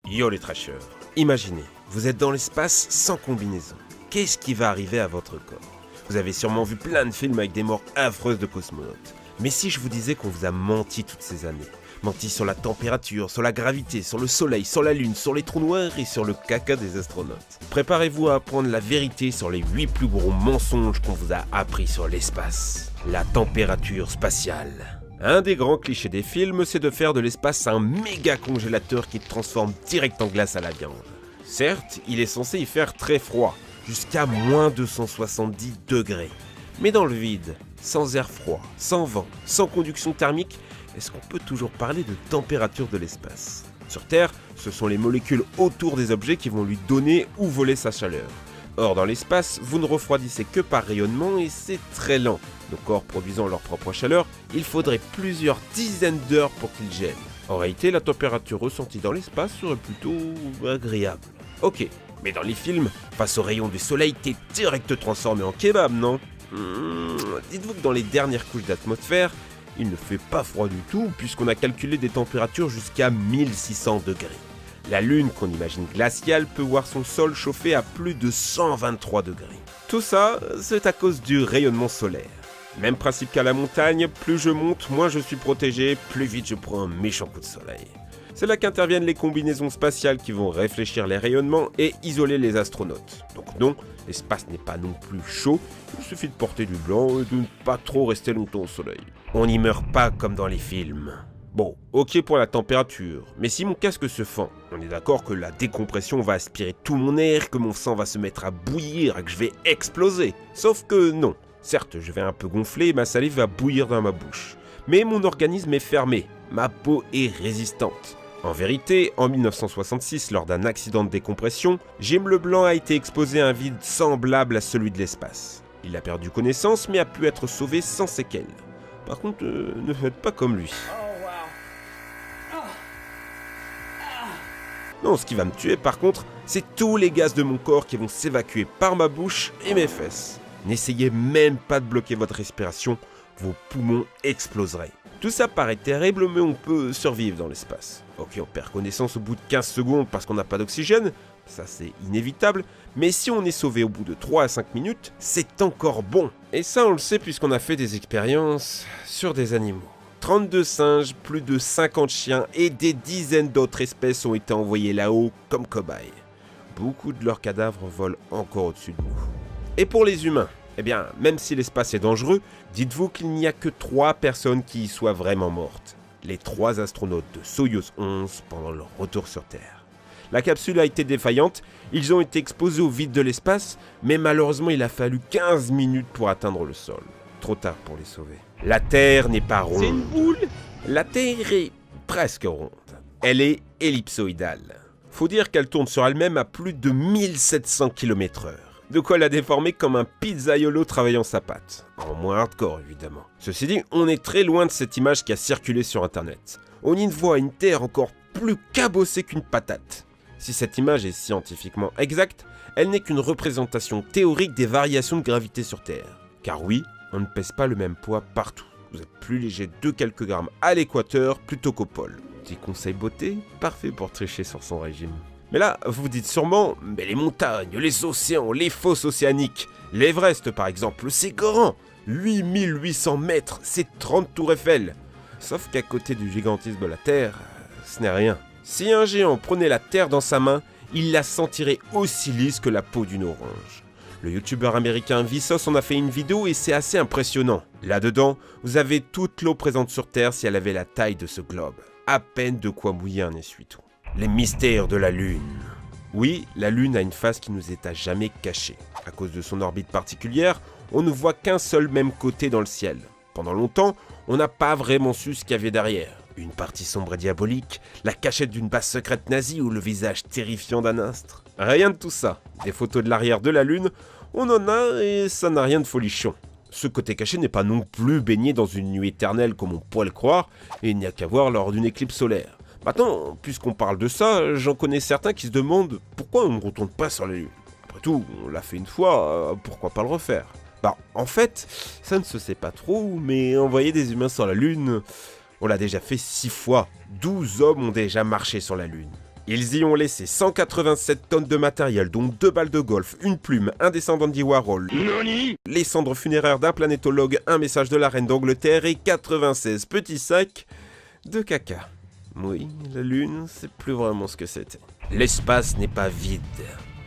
Yo les trashers, imaginez, vous êtes dans l'espace sans combinaison. Qu'est-ce qui va arriver à votre corps? Vous avez sûrement vu plein de films avec des morts affreuses de cosmonautes. Mais si je vous disais qu'on vous a menti toutes ces années, menti sur la température, sur la gravité, sur le soleil, sur la lune, sur les trous noirs et sur le caca des astronautes. Préparez-vous à apprendre la vérité sur les 8 plus gros mensonges qu'on vous a appris sur l'espace. La température spatiale. Un des grands clichés des films, c'est de faire de l'espace un méga congélateur qui transforme direct en glace à la viande. Certes, il est censé y faire très froid, jusqu'à moins 270 degrés. Mais dans le vide, sans air froid, sans vent, sans conduction thermique, est-ce qu'on peut toujours parler de température de l'espace? Sur Terre, ce sont les molécules autour des objets qui vont lui donner ou voler sa chaleur. Or, dans l'espace, vous ne refroidissez que par rayonnement et c'est très lent. Nos corps produisant leur propre chaleur, il faudrait plusieurs dizaines d'heures pour qu'ils gèlent. En réalité, la température ressentie dans l'espace serait plutôt agréable. Ok, mais dans les films, face aux rayons du soleil, t'es direct transformé en kebab, non? Dites-vous que dans les dernières couches d'atmosphère, il ne fait pas froid du tout puisqu'on a calculé des températures jusqu'à 1600 degrés. La Lune, qu'on imagine glaciale, peut voir son sol chauffer à plus de 123 degrés. Tout ça, c'est à cause du rayonnement solaire. Même principe qu'à la montagne, plus je monte, moins je suis protégé, plus vite je prends un méchant coup de soleil. C'est là qu'interviennent les combinaisons spatiales qui vont réfléchir les rayonnements et isoler les astronautes. Donc non, l'espace n'est pas non plus chaud, il suffit de porter du blanc et de ne pas trop rester longtemps au soleil. On n'y meurt pas comme dans les films. Bon, ok pour la température, mais si mon casque se fend, on est d'accord que la décompression va aspirer tout mon air, que mon sang va se mettre à bouillir et que je vais exploser. Sauf que non. Certes, je vais un peu gonfler et ma salive va bouillir dans ma bouche. Mais mon organisme est fermé, ma peau est résistante. En vérité, en 1966, lors d'un accident de décompression, Jim Leblanc a été exposé à un vide semblable à celui de l'espace. Il a perdu connaissance mais a pu être sauvé sans séquelles. Par contre, ne faites pas comme lui. Non, ce qui va me tuer par contre, c'est tous les gaz de mon corps qui vont s'évacuer par ma bouche et mes fesses. N'essayez même pas de bloquer votre respiration, vos poumons exploseraient. Tout ça paraît terrible, mais on peut survivre dans l'espace. Ok, on perd connaissance au bout de 15 secondes parce qu'on n'a pas d'oxygène, ça c'est inévitable, mais si on est sauvé au bout de 3 à 5 minutes, c'est encore bon. Et ça on le sait puisqu'on a fait des expériences sur des animaux. 32 singes, plus de 50 chiens et des dizaines d'autres espèces ont été envoyés là-haut comme cobayes. Beaucoup de leurs cadavres volent encore au-dessus de nous. Et pour les humains, eh bien, même si l'espace est dangereux, dites-vous qu'il n'y a que 3 personnes qui y soient vraiment mortes. Les 3 astronautes de Soyouz 11 pendant leur retour sur Terre. La capsule a été défaillante, ils ont été exposés au vide de l'espace, mais malheureusement il a fallu 15 minutes pour atteindre le sol. Trop tard pour les sauver. La Terre n'est pas ronde. C'est une boule. La Terre est presque ronde. Elle est ellipsoïdale. Faut dire qu'elle tourne sur elle-même à plus de 1700 km/h. De quoi la déformer comme un pizzaiolo travaillant sa pâte. En moins hardcore, évidemment. Ceci dit, on est très loin de cette image qui a circulé sur Internet. On y voit une Terre encore plus cabossée qu'une patate. Si cette image est scientifiquement exacte, elle n'est qu'une représentation théorique des variations de gravité sur Terre. Car oui, on ne pèse pas le même poids partout. Vous êtes plus léger de quelques grammes à l'équateur plutôt qu'au pôle. Petit conseil beauté, parfait pour tricher sur son régime. Mais là, vous vous dites sûrement, mais les montagnes, les océans, les fosses océaniques, l'Everest par exemple, c'est grand, 8800 mètres, c'est 30 tours Eiffel. Sauf qu'à côté du gigantisme de la Terre, ce n'est rien. Si un géant prenait la Terre dans sa main, il la sentirait aussi lisse que la peau d'une orange. Le youtubeur américain Vsauce en a fait une vidéo et c'est assez impressionnant. Là-dedans, vous avez toute l'eau présente sur Terre si elle avait la taille de ce globe. À peine de quoi mouiller un essuie-tout. Les mystères de la Lune. Oui, la Lune a une face qui nous est à jamais cachée. À cause de son orbite particulière, on ne voit qu'un seul même côté dans le ciel. Pendant longtemps, on n'a pas vraiment su ce qu'il y avait derrière. Une partie sombre et diabolique, la cachette d'une base secrète nazie ou le visage terrifiant d'un astre. Rien de tout ça. Des photos de l'arrière de la Lune, on en a et ça n'a rien de folichon. Ce côté caché n'est pas non plus baigné dans une nuit éternelle comme on pourrait le croire, et il n'y a qu'à voir lors d'une éclipse solaire. Maintenant, puisqu'on parle de ça, j'en connais certains qui se demandent pourquoi on ne retourne pas sur la Lune. Après tout, on l'a fait une fois, pourquoi pas le refaire? Bah, en fait, ça ne se sait pas trop, mais envoyer des humains sur la Lune, on l'a déjà fait 6 fois. 12 hommes ont déjà marché sur la Lune. Ils y ont laissé 187 tonnes de matériel, dont 2 balles de golf, une plume, un dessin d'Andy Warhol, les cendres funéraires d'un planétologue, un message de la reine d'Angleterre et 96 petits sacs de caca. Oui, la Lune, c'est plus vraiment ce que c'était. L'espace n'est pas vide.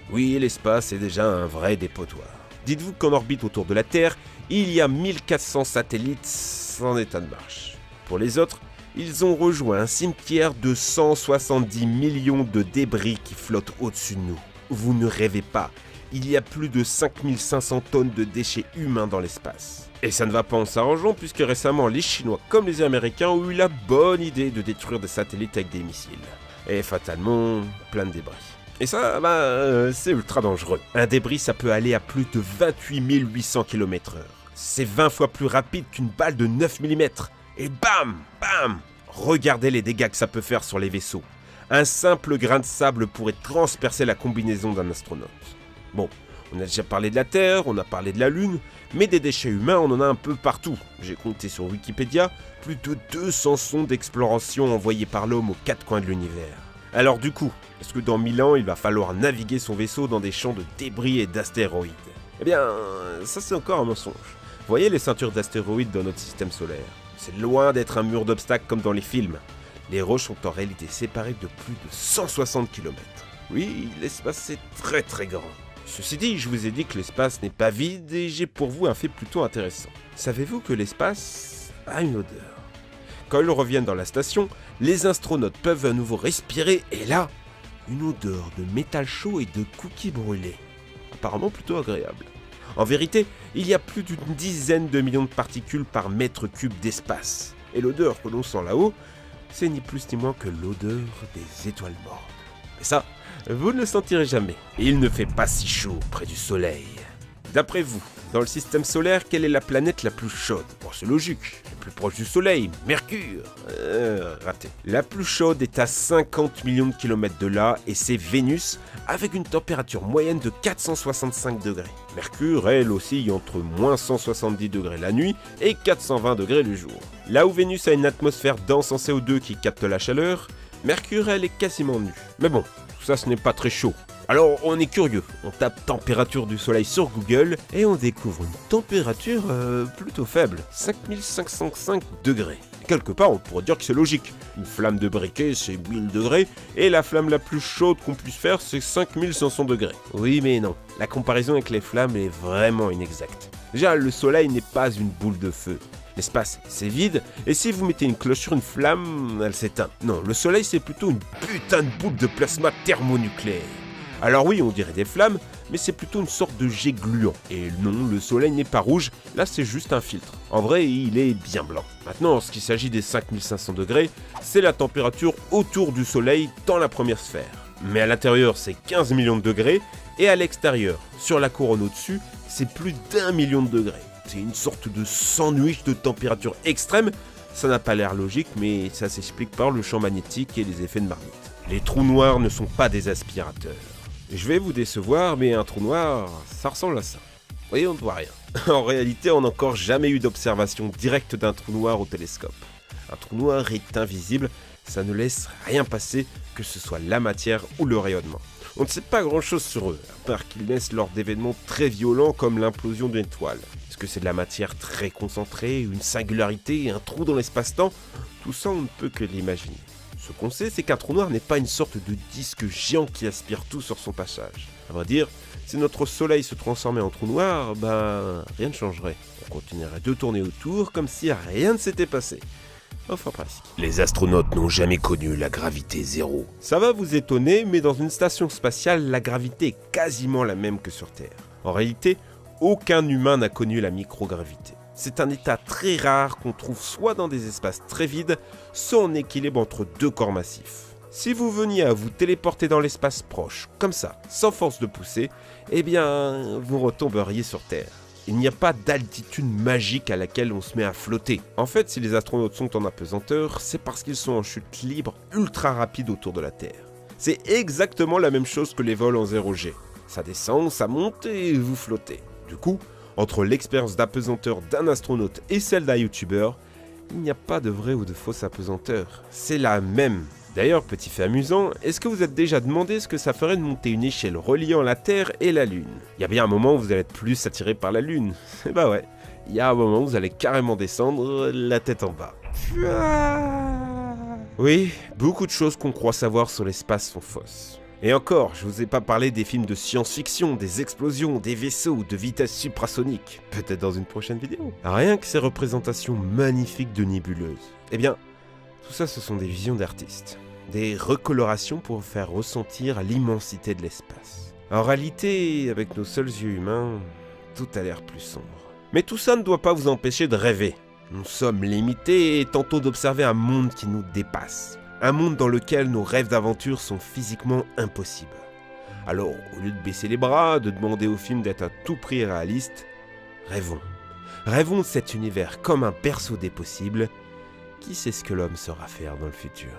Oui, l'espace est déjà un vrai dépotoir. Dites-vous qu'en orbite autour de la Terre, il y a 1400 satellites en état de marche. Pour les autres, ils ont rejoint un cimetière de 170 millions de débris qui flottent au-dessus de nous. Vous ne rêvez pas, il y a plus de 5500 tonnes de déchets humains dans l'espace. Et ça ne va pas en s'arrangeant puisque récemment les Chinois comme les Américains ont eu la bonne idée de détruire des satellites avec des missiles. Et fatalement, plein de débris. Et ça, c'est ultra dangereux. Un débris, ça peut aller à plus de 28 800 km/h. C'est 20 fois plus rapide qu'une balle de 9 mm. Et bam, bam! Regardez les dégâts que ça peut faire sur les vaisseaux. Un simple grain de sable pourrait transpercer la combinaison d'un astronaute. Bon, on a déjà parlé de la Terre, on a parlé de la Lune, mais des déchets humains, on en a un peu partout. J'ai compté sur Wikipédia plus de 200 sondes d'exploration envoyées par l'homme aux 4 coins de l'univers. Alors du coup, est-ce que dans 1000 ans, il va falloir naviguer son vaisseau dans des champs de débris et d'astéroïdes? Eh bien, ça c'est encore un mensonge. Vous voyez les ceintures d'astéroïdes dans notre système solaire? C'est loin d'être un mur d'obstacles comme dans les films. Les roches sont en réalité séparées de plus de 160 km. Oui, l'espace est très très grand. Ceci dit, je vous ai dit que l'espace n'est pas vide et j'ai pour vous un fait plutôt intéressant. Savez-vous que l'espace a une odeur? Quand ils reviennent dans la station, les astronautes peuvent à nouveau respirer et là, une odeur de métal chaud et de cookies brûlés. Apparemment plutôt agréable. En vérité, il y a plus d'une dizaine de millions de particules par mètre cube d'espace. Et l'odeur que l'on sent là-haut, c'est ni plus ni moins que l'odeur des étoiles mortes. Et ça, vous ne le sentirez jamais. Et il ne fait pas si chaud près du Soleil. D'après vous, dans le système solaire, quelle est la planète la plus chaude? Bon, c'est logique. La plus proche du Soleil, Mercure. Raté. La plus chaude est à 50 millions de kilomètres de là et c'est Vénus avec une température moyenne de 465 degrés. Mercure, elle, oscille entre moins 170 degrés la nuit et 420 degrés le jour. Là où Vénus a une atmosphère dense en CO2 qui capte la chaleur, Mercure, elle, est quasiment nue. Mais bon, tout ça, ce n'est pas très chaud. Alors on est curieux, on tape température du soleil sur Google et on découvre une température plutôt faible, 5505 degrés. Quelque part on pourrait dire que c'est logique, une flamme de briquet c'est 1000 degrés et la flamme la plus chaude qu'on puisse faire c'est 5500 degrés. Oui mais non, la comparaison avec les flammes est vraiment inexacte. Déjà le soleil n'est pas une boule de feu. L'espace, c'est vide, et si vous mettez une cloche sur une flamme, elle s'éteint. Non, le soleil c'est plutôt une putain de boule de plasma thermonucléaire. Alors oui, on dirait des flammes, mais c'est plutôt une sorte de jet gluant. Et non, le soleil n'est pas rouge, là c'est juste un filtre. En vrai, il est bien blanc. Maintenant, en ce qui s'agit des 5500 degrés, c'est la température autour du soleil dans la première sphère. Mais à l'intérieur, c'est 15 millions de degrés, et à l'extérieur, sur la couronne au-dessus, c'est plus d'1 million de degrés. C'est une sorte de sandwich de température extrême. Ça n'a pas l'air logique, mais ça s'explique par le champ magnétique et les effets de marmite. Les trous noirs ne sont pas des aspirateurs. Je vais vous décevoir, mais un trou noir, ça ressemble à ça. Vous voyez, on ne voit rien. En réalité, on n'a encore jamais eu d'observation directe d'un trou noir au télescope. Un trou noir est invisible, ça ne laisse rien passer, que ce soit la matière ou le rayonnement. On ne sait pas grand-chose sur eux, à part qu'ils naissent lors d'événements très violents comme l'implosion d'une étoile. Est-ce que c'est de la matière très concentrée, une singularité, un trou dans l'espace-temps? Tout ça, on ne peut que l'imaginer. Ce qu'on sait, c'est qu'un trou noir n'est pas une sorte de disque géant qui aspire tout sur son passage. À vrai dire, si notre soleil se transformait en trou noir, rien ne changerait. On continuerait de tourner autour comme si rien ne s'était passé. Enfin presque. Les astronautes n'ont jamais connu la gravité zéro. Ça va vous étonner, mais dans une station spatiale, la gravité est quasiment la même que sur Terre. En réalité, aucun humain n'a connu la microgravité. C'est un état très rare qu'on trouve soit dans des espaces très vides, soit en équilibre entre deux corps massifs. Si vous veniez à vous téléporter dans l'espace proche, comme ça, sans force de pousser, vous retomberiez sur Terre. Il n'y a pas d'altitude magique à laquelle on se met à flotter. En fait, si les astronautes sont en apesanteur, c'est parce qu'ils sont en chute libre ultra rapide autour de la Terre. C'est exactement la même chose que les vols en 0G. Ça descend, ça monte et vous flottez. Du coup, entre l'expérience d'apesanteur d'un astronaute et celle d'un youtubeur, il n'y a pas de vraie ou de fausse apesanteur. C'est la même. D'ailleurs, petit fait amusant, est-ce que vous êtes déjà demandé ce que ça ferait de monter une échelle reliant la Terre et la Lune? Il y a bien un moment où vous allez être plus attiré par la Lune. Et bah ouais, il y a un moment où vous allez carrément descendre la tête en bas. Oui, beaucoup de choses qu'on croit savoir sur l'espace sont fausses. Et encore, je vous ai pas parlé des films de science-fiction, des explosions, des vaisseaux, de vitesse suprasonique. Peut-être dans une prochaine vidéo. Rien que ces représentations magnifiques de nébuleuses. Eh bien, tout ça ce sont des visions d'artistes. Des recolorations pour faire ressentir l'immensité de l'espace. En réalité, avec nos seuls yeux humains, tout a l'air plus sombre. Mais tout ça ne doit pas vous empêcher de rêver. Nous sommes limités et tentons d'observer un monde qui nous dépasse. Un monde dans lequel nos rêves d'aventure sont physiquement impossibles. Alors, au lieu de baisser les bras, de demander au film d'être à tout prix réaliste, rêvons. Rêvons de cet univers comme un berceau des possibles. Qui sait ce que l'homme saura faire dans le futur ?